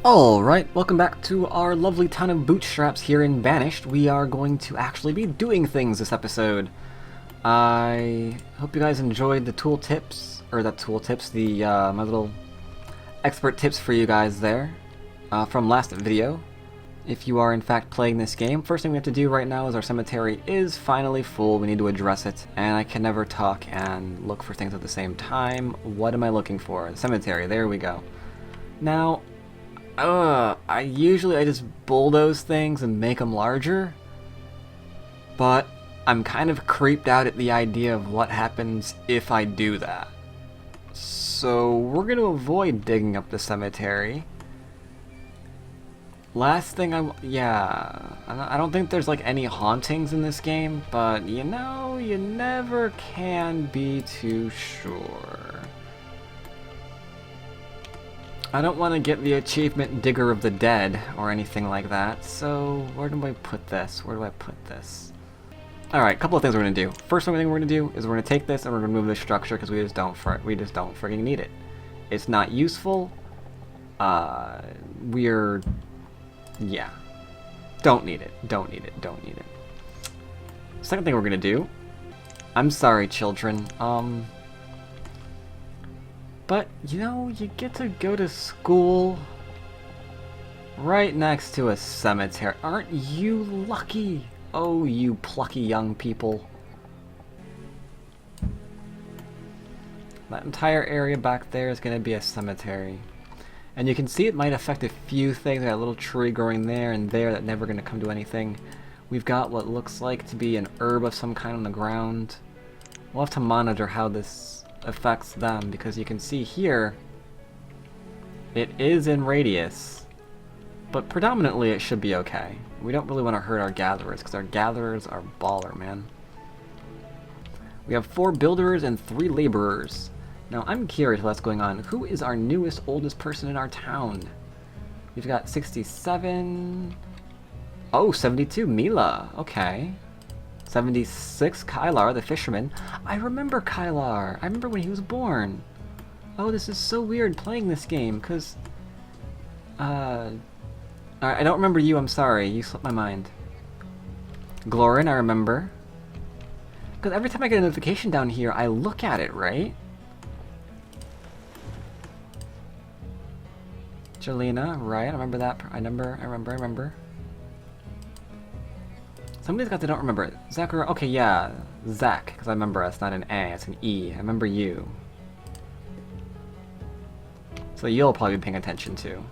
Alright, welcome back to our lovely town of Bootstraps here in Banished. We are going to actually be doing things this episode. I hope you guys enjoyed the my little expert tips for you guys there from last video. If you are in fact playing this game, first thing we have to do right now is our cemetery is finally full. We need to address it, and I can never talk and look for things at the same time. What am I looking for? The cemetery, there we go. Now, I just bulldoze things and make them larger, but I'm kind of creeped out at the idea of what happens if I do that. So we're going to avoid digging up the cemetery. Last thing I don't think there's like any hauntings in this game, but you know, you never can be too sure. I don't want to get the achievement Digger of the Dead or anything like that, so where do I put this? Alright, a couple of things we're going to do. First thing we're going to do is we're going to take this and we're going to remove this structure because we just don't freaking need it. It's not useful. Yeah. Don't need it. Second thing we're going to do, I'm sorry children, but, you know, you get to go to school right next to a cemetery. Aren't you lucky? Oh, you plucky young people. That entire area back there is going to be a cemetery. And you can see it might affect a few things. Got a little tree growing there and there that's never going to come to anything. We've got what looks like to be an herb of some kind on the ground. We'll have to monitor how this affects them, because you can see here it is in radius, but predominantly it should be okay. We don't really want to hurt our gatherers because our gatherers are baller, man. We have 4 builders and 3 laborers. Now I'm curious what's going on. Who is our newest, oldest person in our town? We've got 67. Oh, 72, Mila. Okay. 76, Kylar, the fisherman. I remember Kylar. I remember when he was born. Oh, this is so weird playing this game, because... I don't remember you, I'm sorry. You slipped my mind. Glorin, I remember. Because every time I get a notification down here, I look at it, right? Jelena, right? I remember that. I remember. Somebody's got to don't remember it. Zachary, okay, yeah. Zach, because I remember it's not an A, it's an E. I remember you. So you'll probably be paying attention too.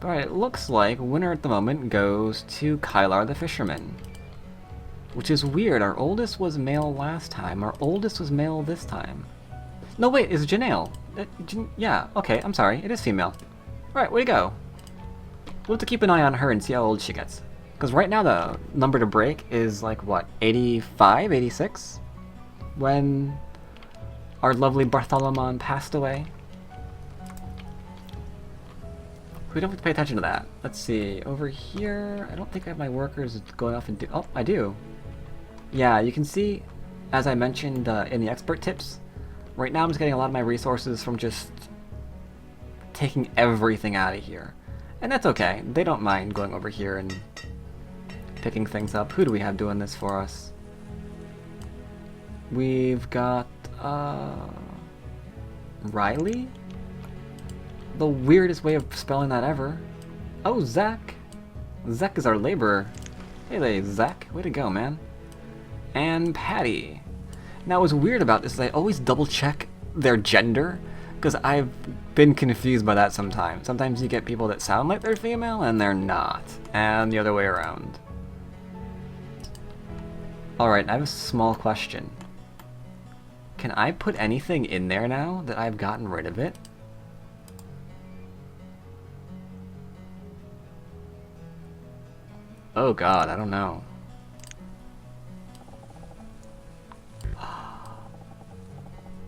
Alright, it looks like winner at the moment goes to Kylar the Fisherman. Which is weird. Our oldest was male last time. Our oldest was male this time. No, wait, it's Janelle. Yeah, okay, I'm sorry. It is female. Alright, way to go. We'll have to keep an eye on her and see how old she gets. Because right now the number to break is like, what, 85, 86? When our lovely Bartholomew passed away. We don't have to pay attention to that. Let's see, over here, I don't think I have my workers going off and do... Oh, I do. Yeah, you can see, as I mentioned in the expert tips, right now I'm just getting a lot of my resources from just taking everything out of here. And that's okay. They don't mind going over here and picking things up. Who do we have doing this for us? We've got, Riley? The weirdest way of spelling that ever. Oh, Zach. Zach is our laborer. Hey there, Zach. Way to go, man. And Patty. Now, what's weird about this is I always double check their gender, because I've been confused by that sometimes. Sometimes you get people that sound like they're female and they're not. And the other way around. Alright, I have a small question. Can I put anything in there now that I've gotten rid of it? Oh god, I don't know.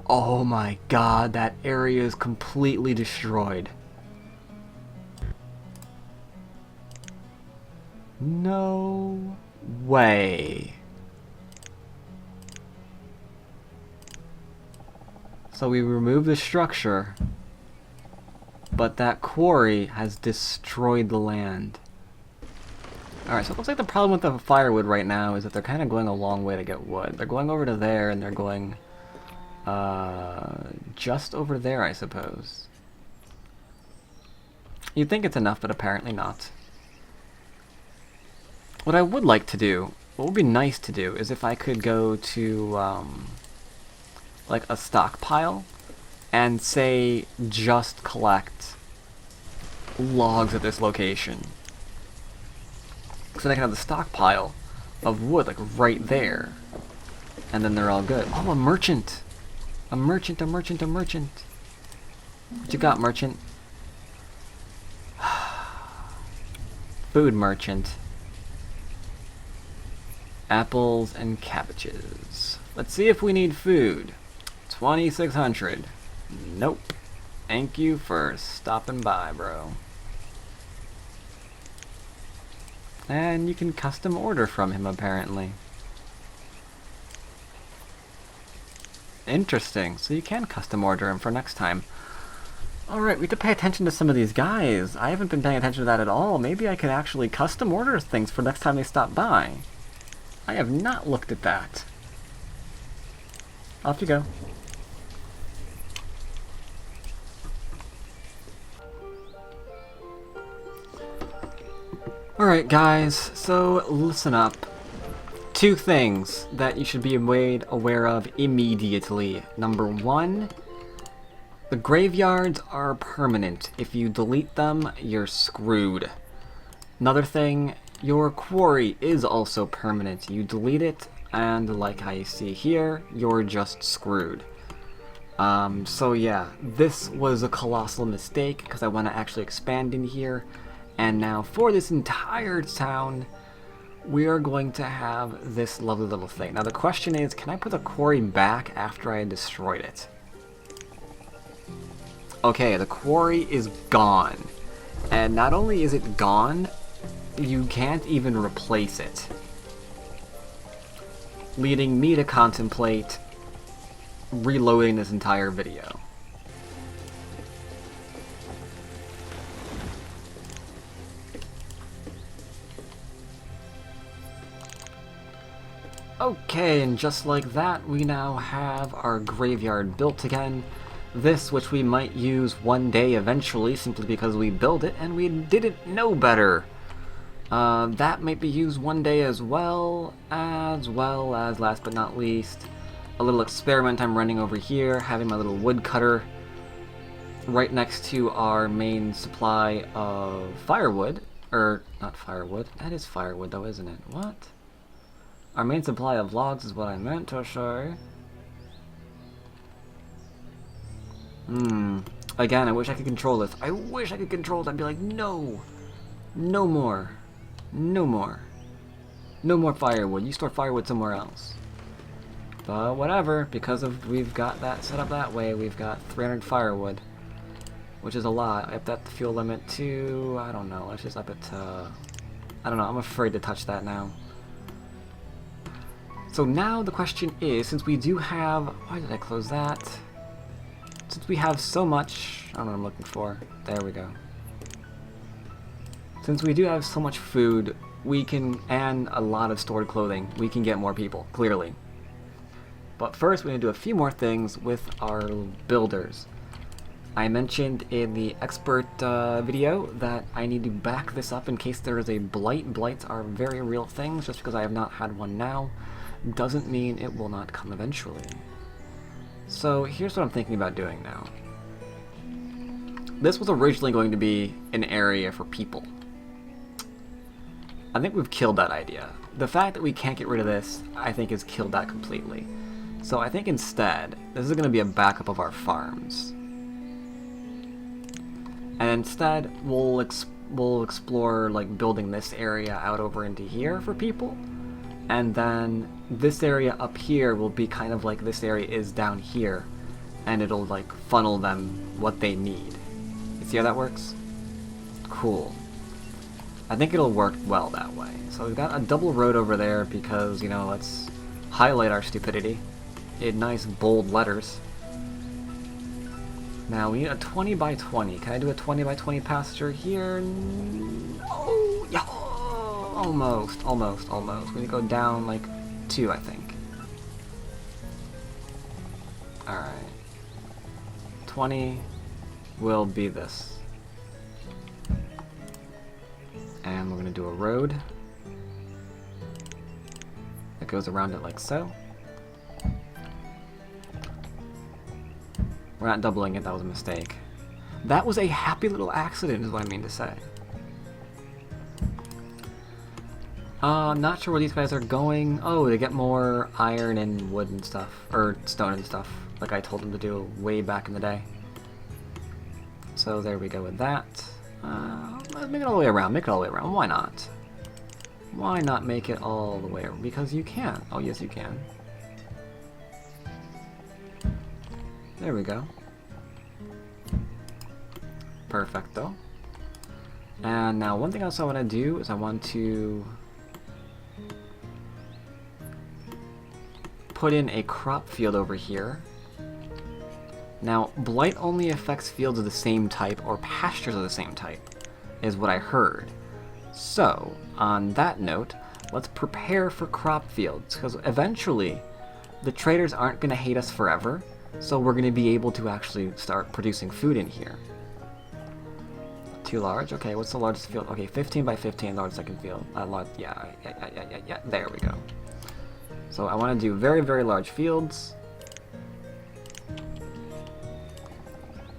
Oh my god, that area is completely destroyed. No way. So we remove the structure, but that quarry has destroyed the land. Alright, so it looks like the problem with the firewood right now is that they're kind of going a long way to get wood. They're going over to there, and they're going just over there, I suppose. You'd think it's enough, but apparently not. What I would like to do, what would be nice to do, is if I could go to, like, a stockpile, and say, just collect logs at this location. So then I can have the stockpile of wood, like, right there. And then they're all good. Oh, a merchant! A merchant, a merchant, a merchant. What you got, merchant? Food merchant. Apples and cabbages. Let's see if we need food. 2,600. Nope. Thank you for stopping by, bro. And you can custom order from him, apparently. Interesting. So you can custom order him for next time. Alright, we have to pay attention to some of these guys. I haven't been paying attention to that at all. Maybe I could actually custom order things for next time they stop by. I have not looked at that. Off you go. Alright guys, so listen up. Two things that you should be made aware of immediately. Number one, the graveyards are permanent. If you delete them, you're screwed. Another thing, your quarry is also permanent. You delete it, and like I see here, you're just screwed. So yeah, this was a colossal mistake, because I want to actually expand in here. And now for this entire town, we are going to have this lovely little thing. Now the question is, can I put the quarry back after I destroyed it? Okay, the quarry is gone. And not only is it gone, you can't even replace it. Leading me to contemplate reloading this entire video. Okay, and just like that, we now have our graveyard built again. This, which we might use one day eventually, simply because we built it and we didn't know better. That might be used one day as well as last but not least, a little experiment I'm running over here, having my little woodcutter right next to our main supply of firewood. Or, not firewood, that is firewood though, isn't it? What? Our main supply of logs is what I meant to say. Again, I wish I could control this. I wish I could control it. I'd be like, no! No more. No more. No more firewood. You store firewood somewhere else. But whatever, because of we've got that set up that way, we've got 300 firewood. Which is a lot. I upped that fuel limit to, I don't know, let's just up it to, I don't know, I'm afraid to touch that now. So now the question is, since we do have, why did I close that? Since we have so much, I don't know what I'm looking for. There we go. Since we do have so much food, we can, and a lot of stored clothing, we can get more people, clearly. But first, we're going to do a few more things with our builders. I mentioned in the expert video that I need to back this up in case there is a blight. Blights are very real things. Just because I have not had one now doesn't mean it will not come eventually. So here's what I'm thinking about doing now. This was originally going to be an area for people. I think we've killed that idea. The fact that we can't get rid of this, I think, has killed that completely. So I think instead, this is going to be a backup of our farms. And instead, we'll explore like building this area out over into here for people. And then this area up here will be kind of like this area is down here. And it'll like funnel them what they need. You see how that works? Cool. I think it'll work well that way. So we've got a double road over there because, you know, let's highlight our stupidity in nice bold letters. Now we need a 20 by 20. Can I do a 20 by 20 pasture here? Oh, yeah. Almost, almost, almost. We need to go down like 2, I think. Alright. 20 will be this. And we're going to do a road that goes around it like so. We're not doubling it, that was a mistake. That was a happy little accident is what I mean to say. Not sure where these guys are going. Oh, to get more iron and wood and stuff. Or stone and stuff, like I told them to do way back in the day. So there we go with that. Let's make it all the way around. Make it all the way around. Why not? Why not make it all the way around? Because you can. Oh, yes, you can. There we go. Perfecto. And now one thing else I want to do is I want to put in a crop field over here. Now, blight only affects fields of the same type or pastures of the same type, is what I heard. So, on that note, let's prepare for crop fields, because eventually the traders aren't going to hate us forever, so we're going to be able to actually start producing food in here. Too large? Okay, what's the largest field? Okay, 15 by 15, large second field. Yeah, there we go. So I want to do very, very large fields.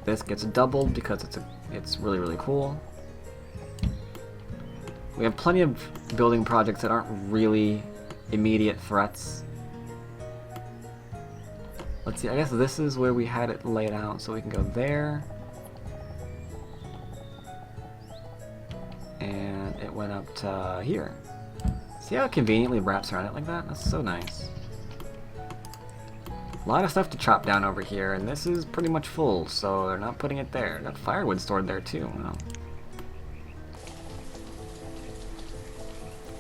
This gets doubled because it's really, really cool. We have plenty of building projects that aren't really immediate threats. Let's see, I guess this is where we had it laid out, so we can go there. And it went up to here. See how it conveniently wraps around it like that? That's so nice. A lot of stuff to chop down over here, and this is pretty much full, so they're not putting it there. Got firewood stored there too. Wow.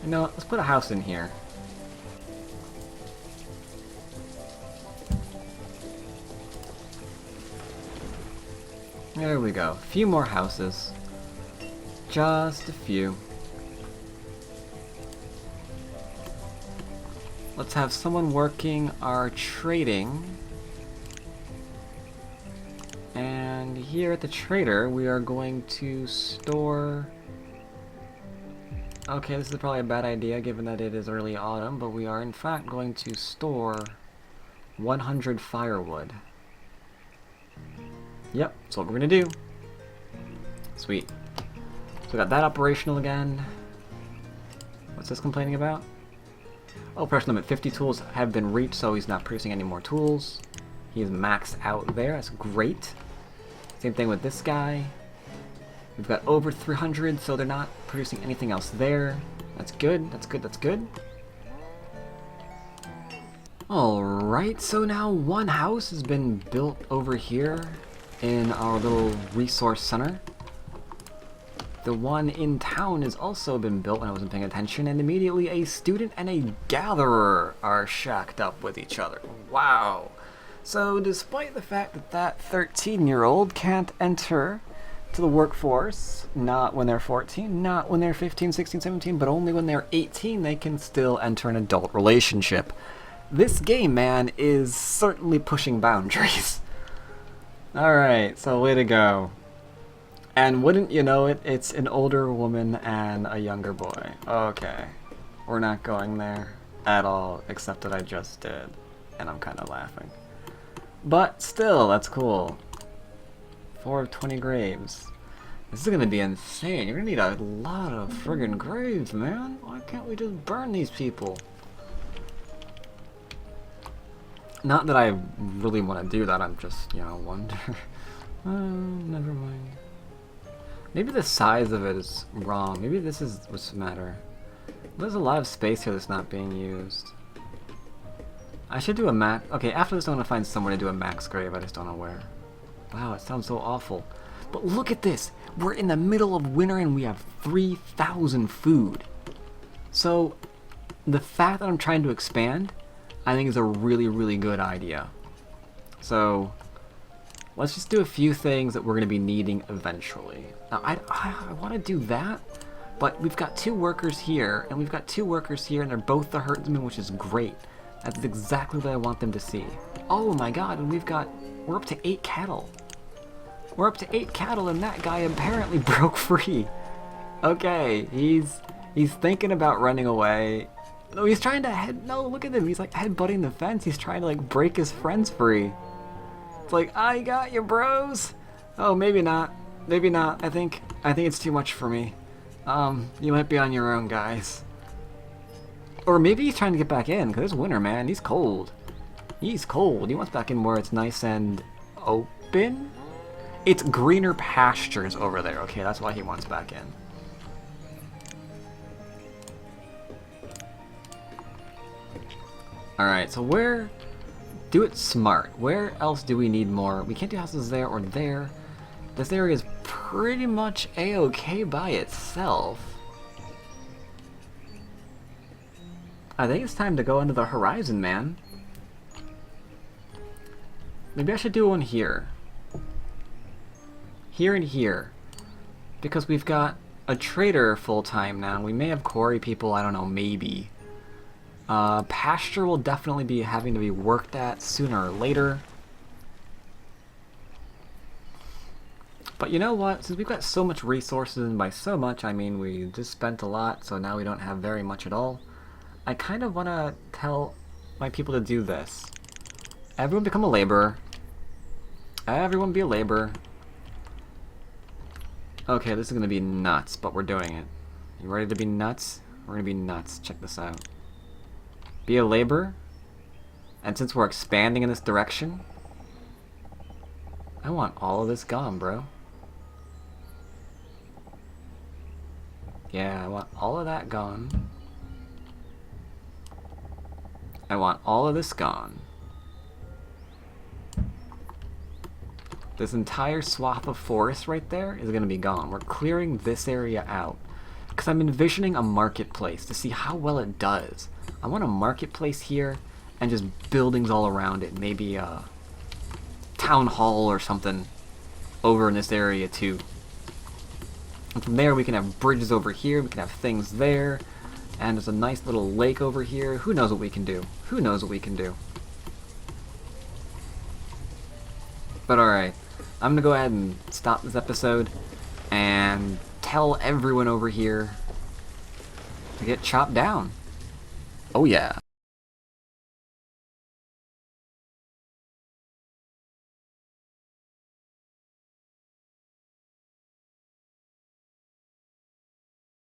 You know what? Let's put a house in here. There we go. A few more houses. Just a few. Let's have someone working our trading. And here at the trader, we are going to store... Okay, this is probably a bad idea given that it is early autumn, but we are in fact going to store 100 firewood. Yep, that's what we're gonna do. Sweet. So we got that operational again. What's this complaining about? Oh, production limit 50 tools have been reached, so he's not producing any more tools. He's maxed out there, that's great. Same thing with this guy. We've got over 300, so they're not producing anything else there. That's good, that's good, that's good. Alright, so now one house has been built over here in our little resource center. The one in town has also been built when I wasn't paying attention, and immediately a student and a gatherer are shacked up with each other. Wow. So despite the fact that that 13-year-old can't enter to the workforce, not when they're 14, not when they're 15, 16, 17, but only when they're 18, they can still enter an adult relationship. This game, man, is certainly pushing boundaries. Alright, so way to go. And wouldn't you know it, it's an older woman and a younger boy. Okay. We're not going there at all, except that I just did. And I'm kind of laughing. But still, that's cool. 4 of 20 graves. This is gonna be insane. You're gonna need a lot of friggin' graves, man. Why can't we just burn these people? Not that I really want to do that, I'm just, you know, wonder. Never mind. Maybe the size of it is wrong. Maybe this is what's the matter. There's a lot of space here that's not being used. I should do a max. Okay, after this I'm gonna find somewhere to do a max grave, I just don't know where. Wow, it sounds so awful. But look at this! We're in the middle of winter and we have 3,000 food. So, the fact that I'm trying to expand, I think is a really, really good idea. So, Let's just do a few things that we're going to be needing eventually. Now, I want to do that, but we've got 2 workers here, and we've got 2 workers here, and they're both the herdsmen, which is great. That's exactly what I want them to see. Oh my god, and we're up to 8 cattle. We're up to 8 cattle, and that guy apparently broke free. Okay, he's thinking about running away. No, he's trying to no, look at him. He's like headbutting the fence. He's trying to like break his friends free. It's like, I got you, bros. Oh, maybe not. Maybe not. I think it's too much for me. You might be on your own, guys. Or maybe he's trying to get back in, because it's winter, man. He's cold. He's cold. He wants back in where it's nice and open? It's greener pastures over there. Okay, that's why he wants back in. Alright, so do it smart. Where else do we need more? We can't do houses there or there. This area is pretty much a-okay by itself. I think it's time to go into the horizon, man. Maybe I should do one here. Here and here. Because we've got a trader full-time now. We may have quarry people, I don't know, maybe. Pasture will definitely be having to be worked at sooner or later. But you know what? Since we've got so much resources, and by so much I mean we just spent a lot, so now we don't have very much at all. I kind of want to tell my people to do this. Everyone become a laborer. Everyone be a laborer. Okay, this is going to be nuts, but we're doing it. You ready to be nuts? We're going to be nuts. Check this out. Be a laborer. And since we're expanding in this direction, I want all of this gone, bro. Yeah, I want all of that gone. I want all of this gone. This entire swath of forest right there is going to be gone. We're clearing this area out. Because I'm envisioning a marketplace to see how well it does. I want a marketplace here and just buildings all around it. Maybe a town hall or something over in this area too. And from there we can have bridges over here, we can have things there, and there's a nice little lake over here. Who knows what we can do? Who knows what we can do? But alright, I'm gonna go ahead and stop this episode and tell everyone over here to get chopped down. Oh yeah.